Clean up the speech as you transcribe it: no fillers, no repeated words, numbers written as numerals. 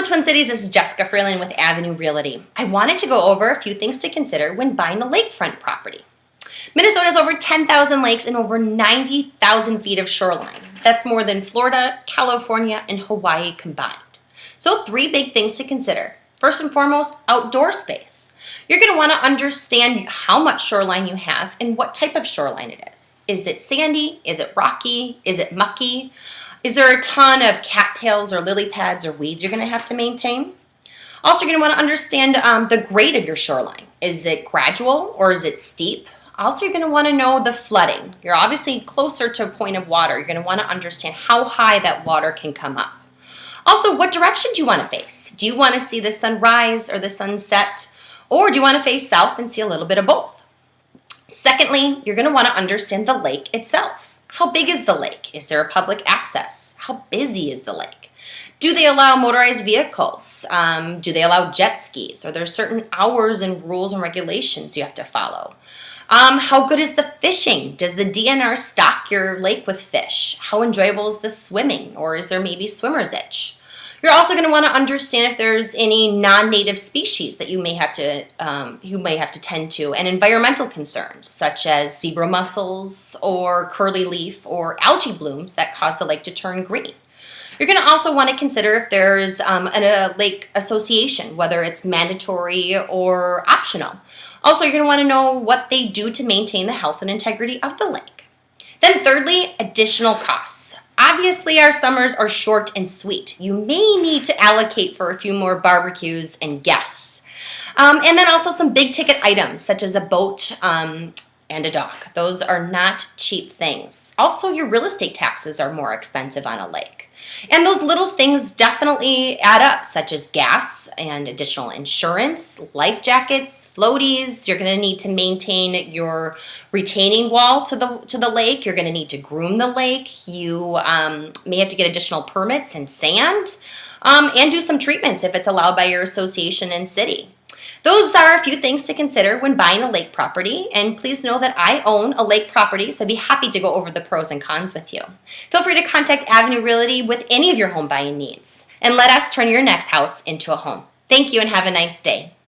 Twin Cities, this is Jessica Freeland with Avenue Realty. I wanted to go over a few things to consider when buying a lakefront property. Minnesota has over 10,000 lakes and over 90,000 feet of shoreline. That's more than Florida, California, and Hawaii combined. So 3 big things to consider. First and foremost, outdoor space. You're going to want to understand how much shoreline you have and what type of shoreline it is. Is it sandy? Is it rocky? Is it mucky? Is there a ton of cattails or lily pads or weeds you're going to have to maintain? Also, you're going to want to understand the grade of your shoreline. Is it gradual or is it steep? Also, you're going to want to know the flooding. You're obviously closer to a point of water. You're going to want to understand how high that water can come up. Also, what direction do you want to face? Do you want to see the sun rise or the sun set? Or do you want to face south and see a little bit of both? Secondly, you're going to want to understand the lake itself. How big is the lake? Is there a public access? How busy is the lake? Do they allow motorized vehicles? Do they allow jet skis? Are there certain hours and rules and regulations you have to follow? How good is the fishing? Does the DNR stock your lake with fish? How enjoyable is the swimming? Or is there maybe swimmer's itch? You're also going to want to understand if there's any non-native species that you may have to tend to, and environmental concerns such as zebra mussels or curly leaf or algae blooms that cause the lake to turn green. You're going to also want to consider if there's a lake association, whether it's mandatory or optional. Also, you're going to want to know what they do to maintain the health and integrity of the lake. Then thirdly, additional costs. Obviously, our summers are short and sweet. You may need to allocate for a few more barbecues and guests. And then also some big ticket items such as a boat and a dock. Those are not cheap things. Also, your real estate taxes are more expensive on a lake. And those little things definitely add up, such as gas and additional insurance, life jackets, floaties. You're going to need to maintain your retaining wall to the lake. You're going to need to groom the lake. You may have to get additional permits and sand, and do some treatments if it's allowed by your association and city. Those are a few things to consider when buying a lake property, and please know that I own a lake property, so I'd be happy to go over the pros and cons with you. Feel free to contact Avenue Realty with any of your home buying needs, and let us turn your next house into a home. Thank you and have a nice day.